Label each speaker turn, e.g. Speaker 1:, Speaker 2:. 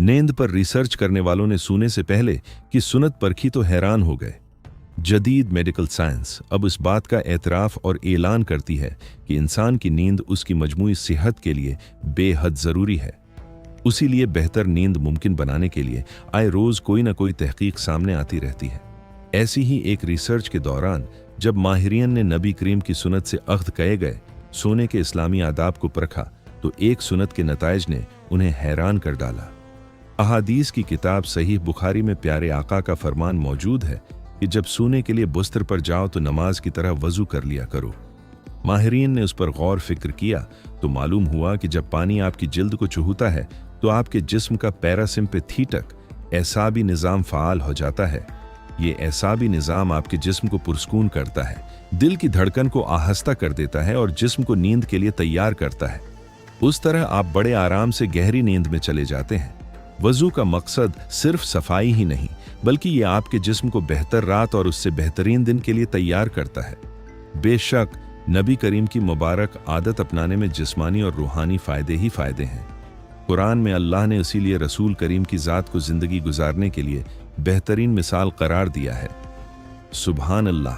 Speaker 1: नींद पर रिसर्च करने वालों ने सोने से पहले कि सुन्नत परखी तो हैरान हो गए। जदीद मेडिकल साइंस अब इस बात का एतराफ़ और ऐलान करती है कि इंसान की नींद उसकी मजमूई सेहत के लिए बेहद ज़रूरी है। उसी लिए बेहतर नींद मुमकिन बनाने के लिए आए रोज़ कोई ना कोई तहकीक सामने आती रहती है। ऐसी ही एक रिसर्च के दौरान जब माहिरीन ने नबी करीम की सुन्नत से अख्द कहे गए सोने के इस्लामी आदाब को परखा तो एक सुन्नत के नताइज ने उन्हें हैरान कर डाला। अहादीस की किताब सहीह बुखारी में प्यारे आका का फरमान मौजूद है कि जब सोने के लिए बिस्तर पर जाओ तो नमाज की तरह वजू कर लिया करो। माहिरीन ने उस पर गौर फिक्र किया तो मालूम हुआ कि जब पानी आपकी जिल्द को चुहता है तो आपके जिस्म का पैरासिम्पैथेटिक एसाबी निज़ाम फ़ाल हो जाता है। ये एसाबी निज़ाम आपके जिस्म को पुरस्कून करता है, दिल की धड़कन को आहिस्ता कर देता है और जिस्म को नींद के लिए तैयार करता है। उस तरह आप बड़े आराम से गहरी नींद में चले जाते हैं। वज़ू का मकसद सिर्फ सफाई ही नहीं बल्कि ये आपके जिस्म को बेहतर रात और उससे बेहतरीन दिन के लिए तैयार करता है। बेशक नबी करीम की मुबारक आदत अपनाने में जिस्मानी और रूहानी फ़ायदे ही फ़ायदे हैं। कुरान में अल्लाह ने इसीलिए रसूल करीम की ज़ात को ज़िंदगी गुजारने के लिए बेहतरीन मिसाल करार दिया है। सुभान अल्लाह।